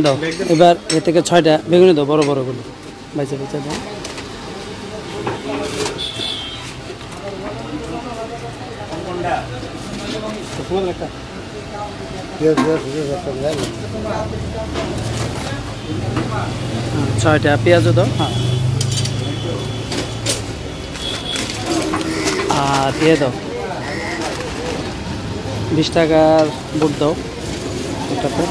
দাও এবার এ থেকে 6টা বেগুনি দাও, বড় বড় গুলো বাইচা বাইচা দাও। ছয়টা পেঁয়াজও দাও। হ্যাঁ, আর দিয়ে দাও 20 টাকার বুট দাও এটাতে।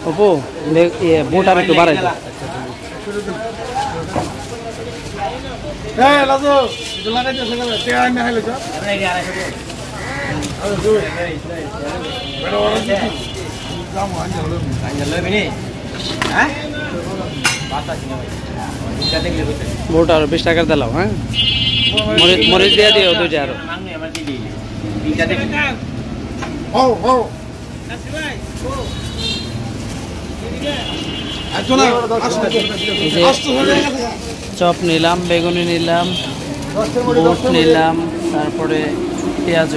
অপু বুট আর একটু বাড়াই দাও। বুট আর 20 টাকার দিলাম। হ্যাঁ, মরিচ দিয়ে দিও 2টা আরো। চপ নিলাম, বেগুনি নিলাম, বুট নিলাম, তারপরে পেঁয়াজ।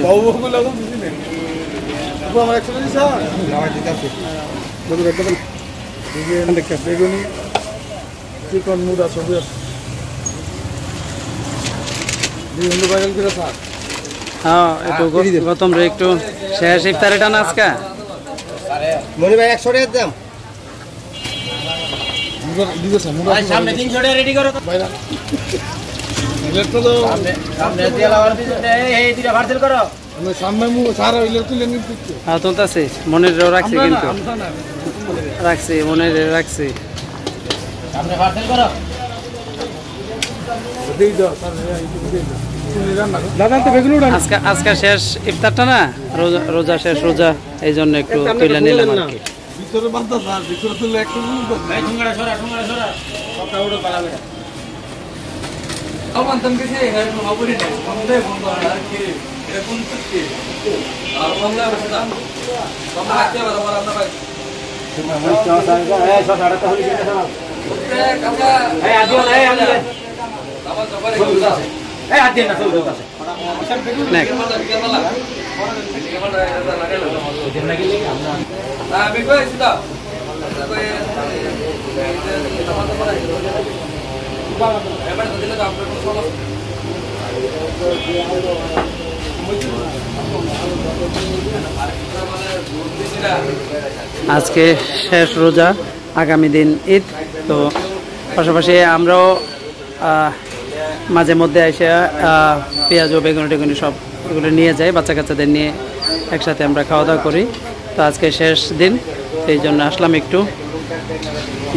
বেগুনি চিকন মুড়া সবই আছে। হ্যাঁ, একটু গতম রে একটু শেষ ইফতারে টান আজকা মনি ভাই 100 টাকা দাম। সামনে 300 টাকা রেডি করো তো ভাইরা। ইলেকট্রো তো সামনে দিয়ে লাগার দিতে এই দুইটা পার্সেল করো। আমি সামনে মু সারা ইলেকট্রো লেন দিতে। হ্যাঁ, তুলতাছি। মনের রাখছি কিন্তু রাখছি, মনের রাখছি। সামনে পার্সেল করো। দেই দাও সামনে দেই দাও। আজকে শেষ ইফতারটা না, রোজা শেষ রোজা, এই জন্য একটু তুলে নিলাম আর কি। আজকে শেষ রোজা, আগামী দিন ঈদ। তো পাশাপাশি আমরাও মাঝে মধ্যে এসে পেঁয়াজ ও বেগুনি টেগুনি সব এগুলো নিয়ে যাই, বাচ্চা কাচ্চাদের নিয়ে একসাথে আমরা খাওয়া দাওয়া করি। তো আজকে শেষ দিন, সেই জন্য আসলাম একটু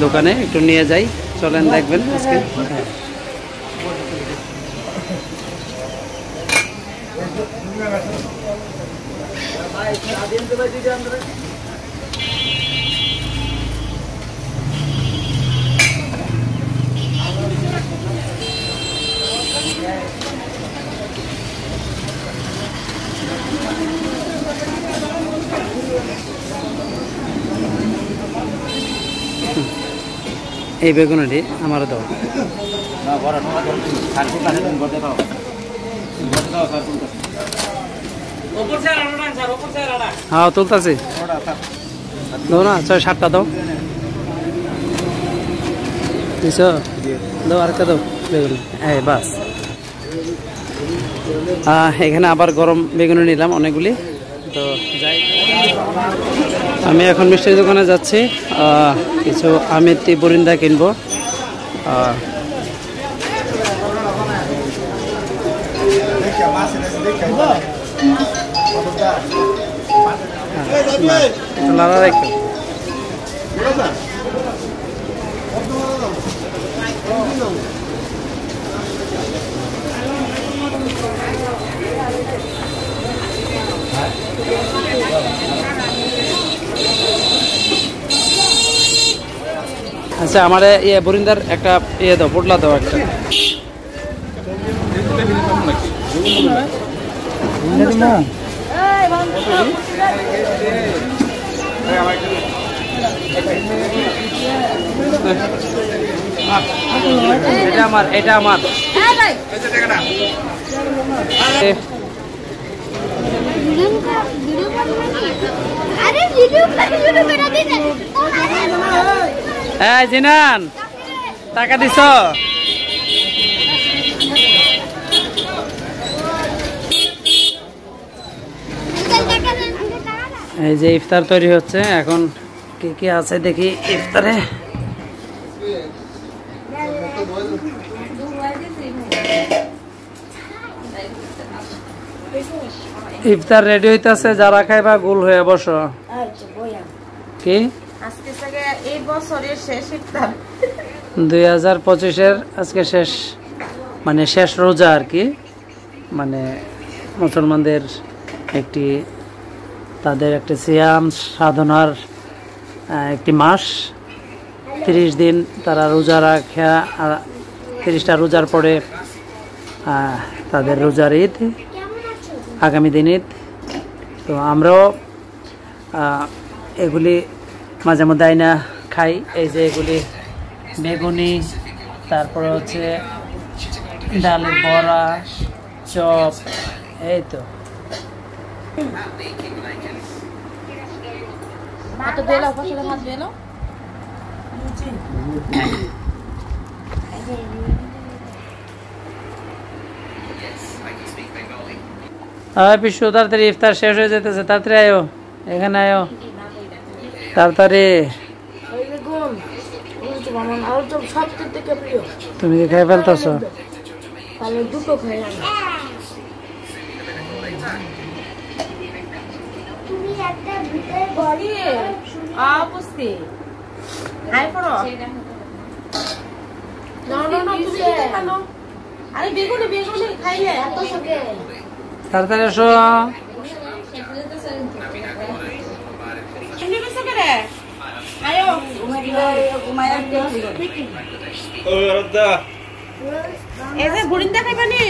দোকানে, একটু নিয়ে যাই। চলেন দেখবেন আজকে। এই বেগুনটি আমারও দাও। হ্যাঁ, তুলতাছি। দাও না, 6-7টা দাও। দাও আরেকটা দাও বেগুনি। এই বাস। এখানে আবার গরম বেগুনি নিলাম অনেকগুলি। তো যাই, আমি এখন মিষ্টির দোকানে যাচ্ছি, কিছু আমের বরিন্দা কিনবো। লালা রাখো। আচ্ছা, আমার বরিন্দার একটা দাও, পোটলা দাও একটা। এটা আমার হ্যাঁ জিনান টাকা দিছ এই যে ইফতার তৈরি হচ্ছে এখন কি কি আছে দেখি ইফতারে ইফতার রেডি হইতাছে যারা খাইবা গোল হয়ে বসো কি আজকে থেকে এই বছরের শেষ ইফতার 2025-এর আজকে শেষ মানে শেষ রোজা আর কি মানে মুসলমানদের একটি তাদের একটি সিয়াম সাধনার একটি মাস 30 দিন তারা রোজা রাখা 30টা রোজার পরে তাদের রোজার ঈদ আগামী দিন ঈদ তো আমরাও এগুলি মাঝে মধ্যে আইনা খাই এই যে এগুলি বেগুনি তারপরে হচ্ছে ডালের বড়া চপ এই তো ভাত দিলো পাশে ভাত দিলো পিছু তাড়াতাড়ি ইফতার শেষ হয়ে যেতেছে তাড়াতাড়ি আয়ো এখানে আয়ো তাড়াতাড়ি তুমি কি খাই ফেলতেছ আরে বেগুনি বেগুনি খাইলে তাড়াতাড়ি এসো বুড়িন্দা খাইবানি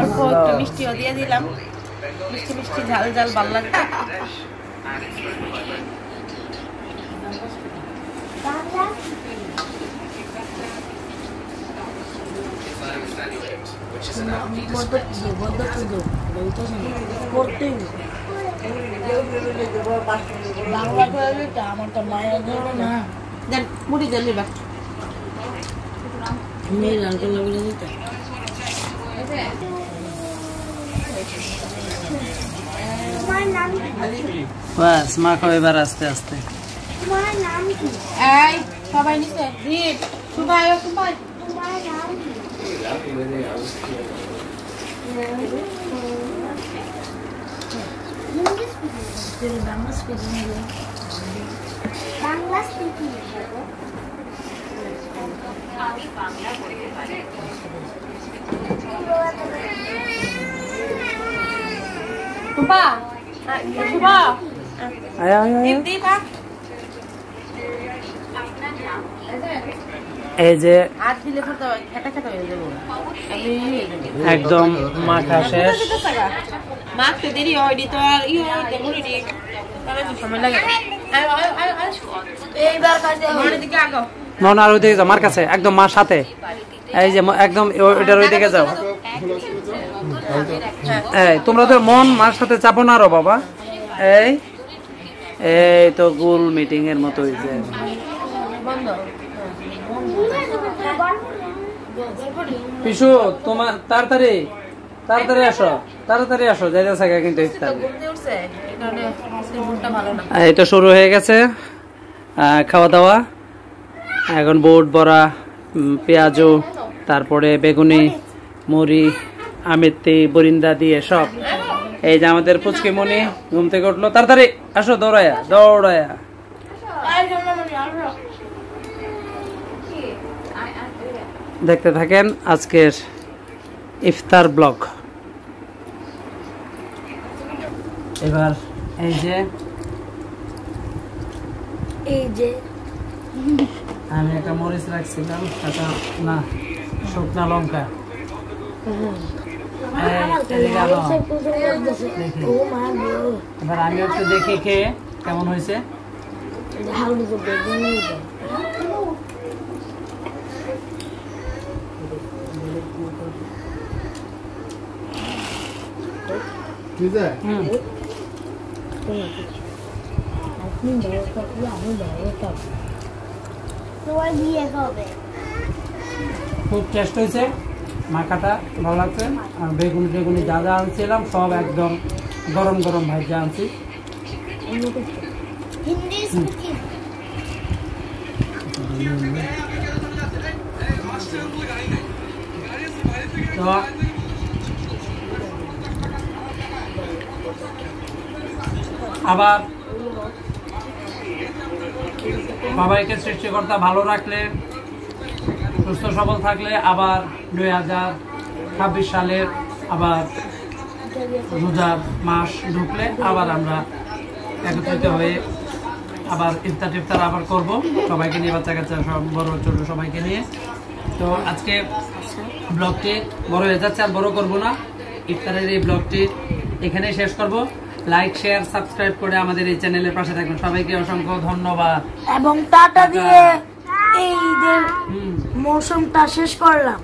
অল্প একটু মিষ্টিও দিয়ে দিলাম মিষ্টি মিষ্টি ঝাল ঝাল ভালো লাগবে আমার তো মায়ের দেন মুড়ি দেন নিবা মেয়ের আঙ্কেল লাগলে দিতে বাস মাখো এবার আস্তে আস্তে এই সবাই নিছে দীপ সুবাই সুবাই বাংলা স্পিকিং আমি বাংলা বলতে পারি সুবা সুবা আয় আয় আয় দীপ দীপ এই যে আর দিলে তো খেটা খেটা হয়ে যাবে একদম মাখা শেষ মাখতে দেরি হয়নি তো আর মুড়ি দি তাহলে তো সময় লাগে এইবার কাজে মুড়ি দিকে আগো নন আর ওইদিকে যাও মার কাছে একদম মার সাথে এই যে একদম ওইটার ওইদিকে যাও এই তোমরা তো মন মার সাথে চাপো না আরো বাবা এই এই তো গোল মিটিং এর মতো হয়েছে বন্ধ পিছু তোমার তাড়াতাড়ি তাড়াতাড়ি আসো যাইতেছে কিন্তু ইফতার এই তো শুরু হয়ে গেছে খাওয়া দাওয়া এখন বুট বড়া পেঁয়াজু তারপরে বেগুনি মুড়ি আমেতি বরিন্দা দিয়ে সব এই যে আমাদের পুচকি মনি ঘুম থেকে উঠলো তাড়াতাড়ি আসো দৌড়ায়া দেখতে থাকেন আজকের ইফতার ব্লগ এবার এই যে আমি একটা মরিচ রাখছিলাম, কাঁচা না শুকনা লঙ্কা। এদিকে আনো। দেখি। এবার আমি একটু দেখি খেয়ে কেমন হয়েছে। হুম, তোমার বিয়ে কবে? খুব টেস্ট হয়েছে, মাখাটা ভালো লাগছে। আর বেগুনি টেগুনি যা যা আনছিলাম সব একদম গরম গরম ভাজা আনছি। হিন্দি স্পিকিং। তো আবার সবাইকে সৃষ্টিকর্তা ভালো রাখলে, সুস্থ সবল থাকলে আবার 2026 সালের আবার রোজার মাস ঢুকলে আবার আমরা একত্রিত হয়ে আবার ইফতার টিফতার আবার করব সবাইকে নিয়ে, বাচ্চা কাচ্চা সব বড় ছোট সবাইকে নিয়ে। তো আজকে ব্লগটি বড় হয়ে যাচ্ছে, আর বড় করব না। ইফতারের এই ব্লগটি এখানেই শেষ করব। লাইক শেয়ার সাবস্ক্রাইব করে আমাদের এই চ্যানেলের পাশে থাকবেন। সবাইকে অসংখ্য ধন্যবাদ এবং টাটা দিয়ে এই ঈদের মৌসুমটা শেষ করলাম।